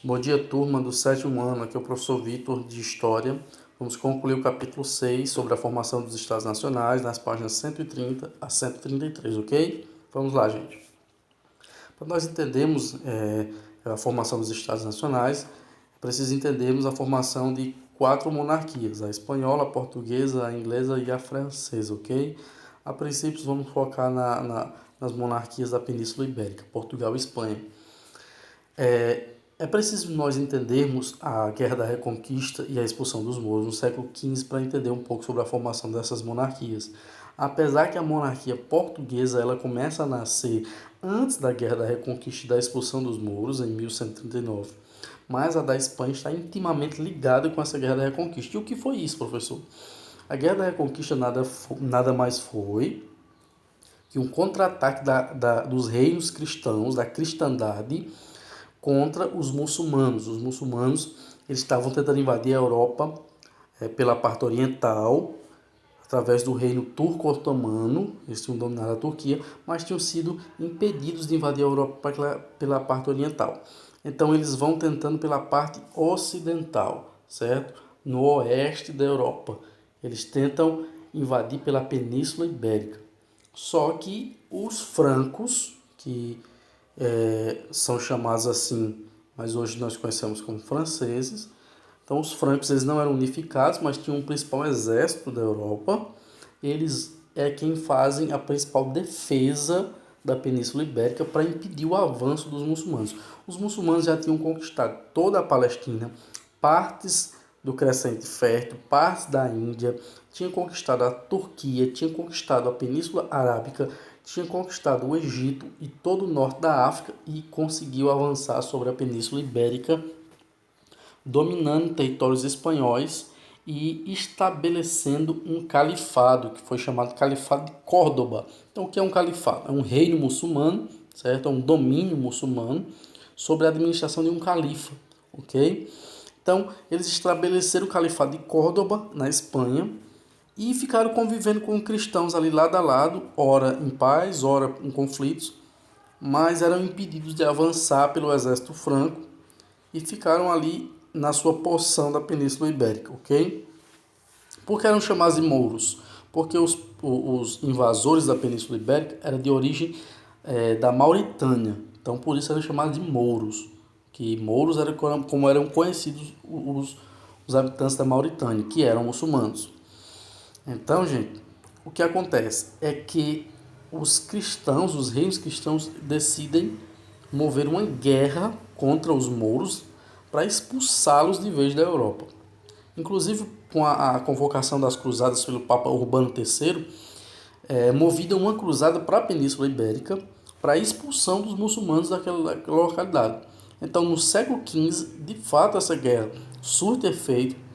Bom dia, turma do sétimo ano. Aqui é o professor Vitor, de História. Vamos concluir o capítulo 6 sobre a formação dos Estados Nacionais, nas páginas 130 a 133, ok? Vamos lá, gente. Para nós entendermos a formação dos Estados Nacionais, é preciso entendermos a formação de 4 monarquias: a espanhola, a portuguesa, a inglesa e a francesa, ok? A princípio, vamos focar nas monarquias da Península Ibérica, Portugal e Espanha. É preciso nós entendermos a Guerra da Reconquista e a expulsão dos mouros no século XV para entender um pouco sobre a formação dessas monarquias. Apesar que a monarquia portuguesa ela começa a nascer antes da Guerra da Reconquista e da expulsão dos mouros, em 1139, mas a da Espanha está intimamente ligada com essa Guerra da Reconquista. E o que foi isso, professor? A Guerra da Reconquista nada mais foi que um contra-ataque dos reinos cristãos, da cristandade, contra os muçulmanos. Os muçulmanos eles estavam tentando invadir a Europa pela parte oriental, através do reino turco-otomano. Eles tinham dominado a Turquia, mas tinham sido impedidos de invadir a Europa pela parte oriental. Então eles vão tentando pela parte ocidental, certo? No oeste da Europa. Eles tentam invadir pela Península Ibérica. Só que os francos, que são chamados assim, mas hoje nós conhecemos como franceses. Então os francos eles não eram unificados, mas tinham um principal exército da Europa. Eles é quem fazem a principal defesa da Península Ibérica para impedir o avanço dos muçulmanos. Os muçulmanos já tinham conquistado toda a Palestina, partes do Crescente Fértil, partes da Índia, tinham conquistado a Turquia, tinham conquistado a Península Arábica, tinha conquistado o Egito e todo o norte da África e conseguiu avançar sobre a Península Ibérica, dominando territórios espanhóis e estabelecendo um califado, que foi chamado Califado de Córdoba. Então, o que é um califado? É um reino muçulmano, certo? É um domínio muçulmano sobre a administração de um califa, ok? Então, eles estabeleceram o Califado de Córdoba, na Espanha, e ficaram convivendo com cristãos ali lado a lado, ora em paz, ora em conflitos, mas eram impedidos de avançar pelo exército franco e ficaram ali na sua porção da Península Ibérica, ok? Por que eram chamados de mouros? Porque os invasores da Península Ibérica eram de origem da Mauritânia, então por isso eram chamados de mouros, que mouros eram como eram conhecidos os habitantes da Mauritânia, que eram muçulmanos. Então, gente, o que acontece é que os cristãos, os reinos cristãos, decidem mover uma guerra contra os mouros para expulsá-los de vez da Europa. Inclusive, com a convocação das cruzadas pelo Papa Urbano III, movida uma cruzada para a Península Ibérica para a expulsão dos muçulmanos daquela localidade. Então, no século XV, de fato, essa guerra surte efeito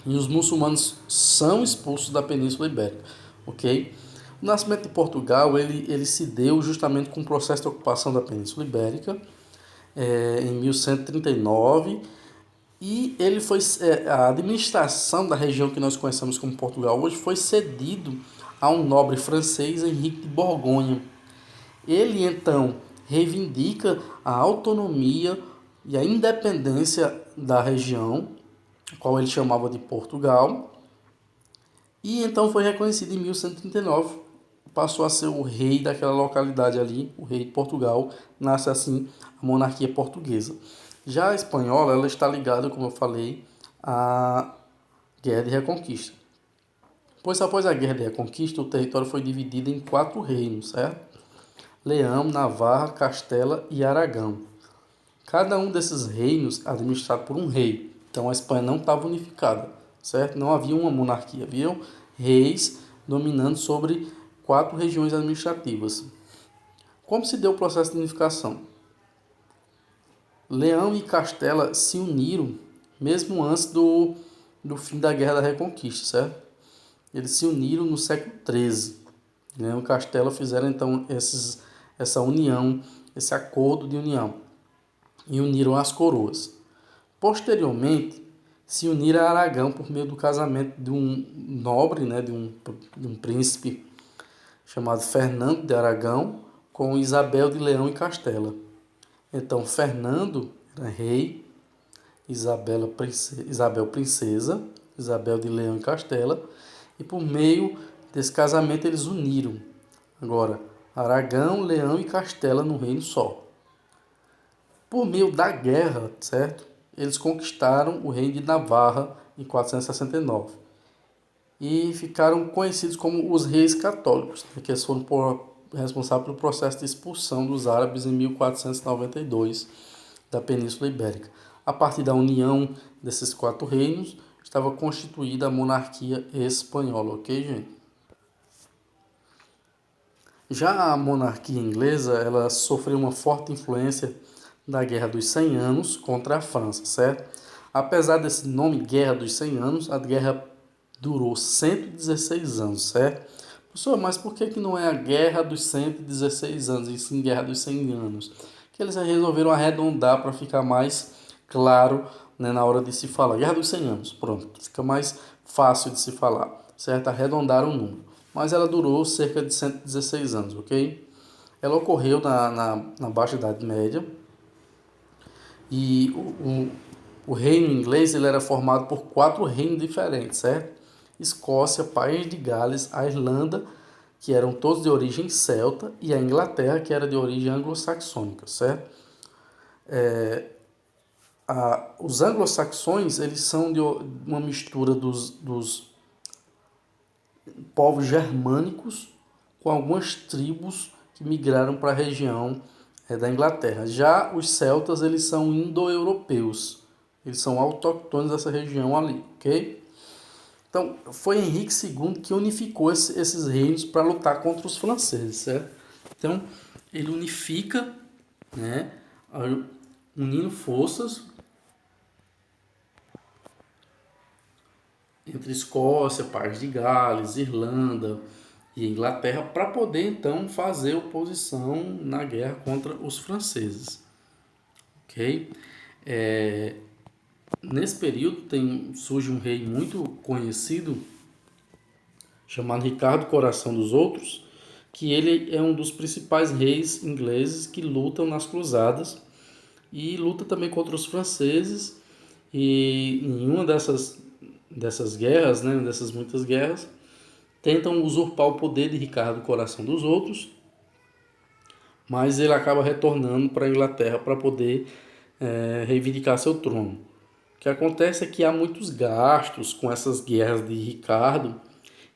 e os muçulmanos são expulsos da Península Ibérica, ok? O nascimento de Portugal ele se deu justamente com o processo de ocupação da Península Ibérica em 1139 e ele foi a administração da região que nós conhecemos como Portugal hoje foi cedido a um nobre francês, Henrique de Borgonha. Ele então reivindica a autonomia e a independência da região, qual ele chamava de Portugal, e então foi reconhecido em 1139, passou a ser o rei daquela localidade ali, o rei de Portugal, nasce assim a monarquia portuguesa. Já a espanhola, ela está ligada, como eu falei, à Guerra de Reconquista. Pois após a Guerra de Reconquista, o território foi dividido em 4 reinos, certo? Leão, Navarra, Castela e Aragão. Cada um desses reinos administrado por um rei. Então a Espanha não estava unificada, certo? Não havia uma monarquia, haviam reis dominando sobre 4 regiões administrativas. Como se deu o processo de unificação? Leão e Castela se uniram mesmo antes do fim da Guerra da Reconquista, certo? Eles se uniram no século XIII. Leão e Castela fizeram então essa união, esse acordo de união e uniram as coroas. Posteriormente, se uniram a Aragão por meio do casamento de um nobre, né, de um príncipe chamado Fernando de Aragão com Isabel de Leão e Castela. Então, Fernando era rei, Isabel princesa, Isabel de Leão e Castela, e por meio desse casamento eles uniram agora Aragão, Leão e Castela no reino só. Por meio da guerra, certo? Eles conquistaram o reino de Navarra em 469 e ficaram conhecidos como os reis católicos, né, que eles foram responsáveis pelo processo de expulsão dos árabes em 1492 da Península Ibérica. A partir da união desses quatro reinos, estava constituída a monarquia espanhola, ok, gente? Já a monarquia inglesa, ela sofreu uma forte influência da Guerra dos 100 Anos contra a França, certo? Apesar desse nome Guerra dos 100 Anos, a guerra durou 116 anos, certo? Professor, mas por que não é a Guerra dos 116 anos, e sim Guerra dos 100 Anos? Que eles resolveram arredondar para ficar mais claro, né, na hora de se falar. Guerra dos 100 Anos, pronto, fica mais fácil de se falar, certo? Arredondaram o número. Mas ela durou cerca de 116 anos, ok? Ela ocorreu na Baixa Idade Média e o reino inglês ele era formado por quatro reinos diferentes, certo? Escócia, País de Gales, a Irlanda, que eram todos de origem celta, e a Inglaterra, que era de origem anglo-saxônica, certo? Os anglo-saxões eles são de uma mistura dos povos germânicos com algumas tribos que migraram para a região da Inglaterra. Já os celtas eles são indo-europeus, eles são autóctones dessa região ali, ok? Então foi Henrique II que unificou esses reinos para lutar contra os franceses, certo? Então ele unifica, né, unindo forças entre Escócia, País de Gales, Irlanda e Inglaterra para poder então fazer oposição na guerra contra os franceses, ok? Nesse período surge um rei muito conhecido chamado Ricardo Coração dos Outros, que ele é um dos principais reis ingleses que lutam nas cruzadas e luta também contra os franceses, e em uma dessas guerras, né, dessas muitas guerras, tentam usurpar o poder de Ricardo Coração dos Outros, mas ele acaba retornando para a Inglaterra para poder reivindicar seu trono. O que acontece é que há muitos gastos com essas guerras de Ricardo,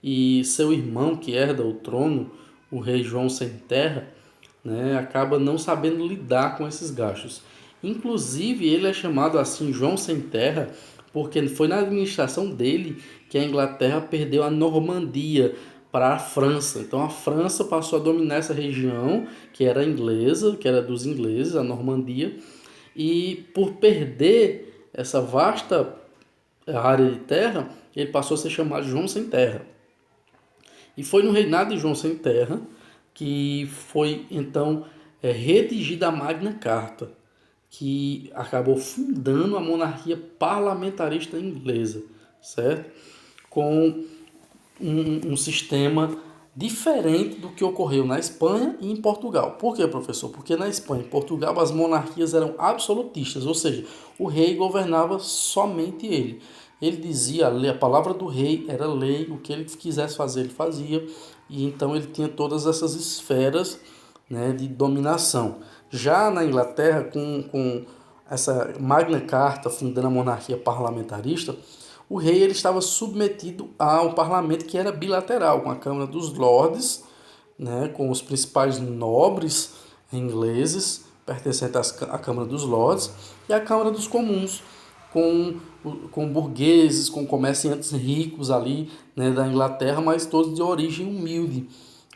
e seu irmão que herda o trono, o rei João Sem Terra, né, acaba não sabendo lidar com esses gastos. Inclusive, ele é chamado assim João Sem Terra porque foi na administração dele que a Inglaterra perdeu a Normandia para a França. Então a França passou a dominar essa região que era inglesa, que era dos ingleses, a Normandia, e por perder essa vasta área de terra, ele passou a ser chamado João Sem Terra. E foi no reinado de João Sem Terra que foi então redigida a Magna Carta, que acabou fundando a monarquia parlamentarista inglesa, certo? Com um sistema diferente do que ocorreu na Espanha e em Portugal. Por quê, professor? Porque na Espanha e Portugal as monarquias eram absolutistas, ou seja, o rei governava somente ele. Ele dizia, a palavra do rei era lei, o que ele quisesse fazer ele fazia, e então ele tinha todas essas esferas, né, de dominação. Já na Inglaterra, com essa Magna Carta fundando a monarquia parlamentarista, o rei ele estava submetido ao parlamento que era bilateral, com a Câmara dos Lordes, né, com os principais nobres ingleses pertencentes à Câmara dos Lordes, e a Câmara dos Comuns, com burgueses, com comerciantes ricos ali, né, da Inglaterra, mas todos de origem humilde.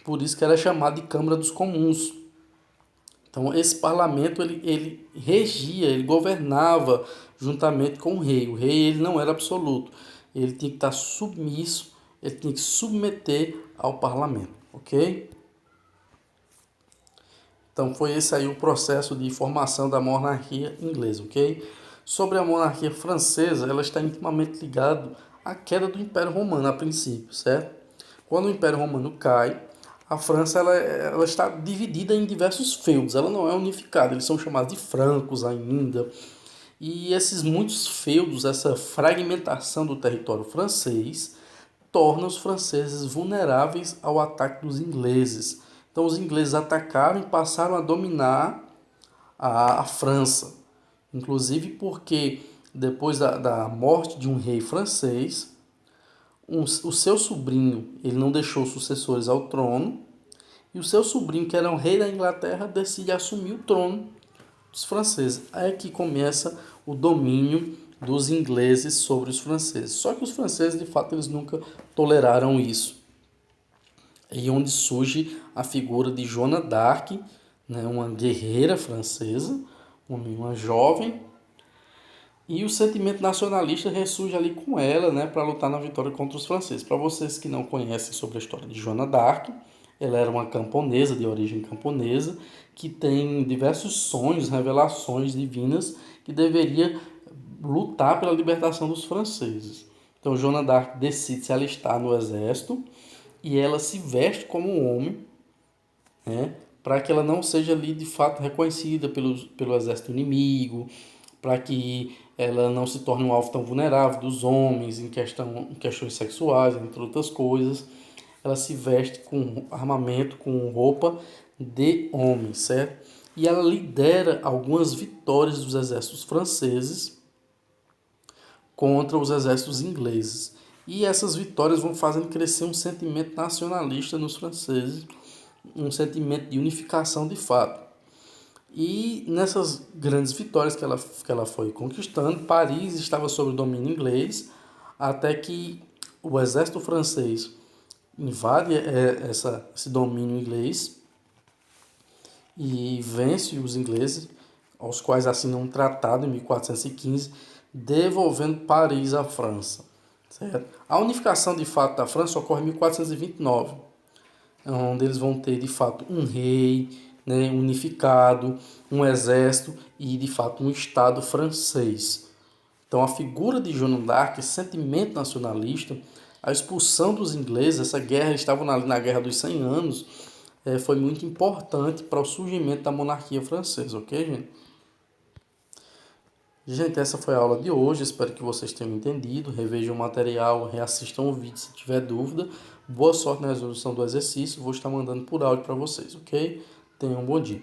Por isso que era chamado de Câmara dos Comuns. Então esse parlamento ele regia, ele governava juntamente com o rei. O rei ele não era absoluto, ele tinha que estar submisso, ele tinha que submeter ao parlamento, ok? Então foi esse aí o processo de formação da monarquia inglesa, ok? Sobre a monarquia francesa, ela está intimamente ligada à queda do Império Romano a princípio, certo? Quando o Império Romano cai, a França ela está dividida em diversos feudos, ela não é unificada, eles são chamados de francos ainda, E esses muitos feudos, essa fragmentação do território francês, torna os franceses vulneráveis ao ataque dos ingleses. Então os ingleses atacaram e passaram a dominar a França. Inclusive porque depois da morte de um rei francês, o seu sobrinho ele não deixou sucessores ao trono, e o seu sobrinho, que era um rei da Inglaterra, decide assumir o trono dos franceses. Aí é que começa o domínio dos ingleses sobre os franceses. Só que os franceses, de fato, eles nunca toleraram isso. E onde surge a figura de Joana d'Arc, né, uma guerreira francesa, uma jovem, e o sentimento nacionalista ressurge ali com ela, né, para lutar na vitória contra os franceses. Para vocês que não conhecem sobre a história de Joana d'Arc, ela era uma camponesa, de origem camponesa, que tem diversos sonhos, revelações divinas, que deveria lutar pela libertação dos franceses. Então, Joana d'Arc decide se alistar no exército e ela se veste como um homem, né, para que ela não seja ali de fato reconhecida pelo exército inimigo, para que ela não se torne um alvo tão vulnerável dos homens em questões sexuais, entre outras coisas. Ela se veste com armamento, com roupa de homem, certo? E ela lidera algumas vitórias dos exércitos franceses contra os exércitos ingleses. E essas vitórias vão fazendo crescer um sentimento nacionalista nos franceses, um sentimento de unificação de fato. E nessas grandes vitórias que ela foi conquistando, Paris estava sob o domínio inglês, até que o exército francês invade esse domínio inglês e vence os ingleses, aos quais assinam um tratado em 1415, devolvendo Paris à França. Certo? A unificação de fato da França ocorre em 1429, onde eles vão ter de fato um rei, né, unificado, um exército e de fato um Estado francês. Então a figura de Joana d'Arc, sentimento nacionalista, a expulsão dos ingleses, essa guerra, eles estavam na Guerra dos 100 Anos, foi muito importante para o surgimento da monarquia francesa, ok, gente? Gente, essa foi a aula de hoje, espero que vocês tenham entendido. Revejam o material, reassistam o vídeo se tiver dúvida. Boa sorte na resolução do exercício, vou estar mandando por áudio para vocês, ok? Tenham um bom dia.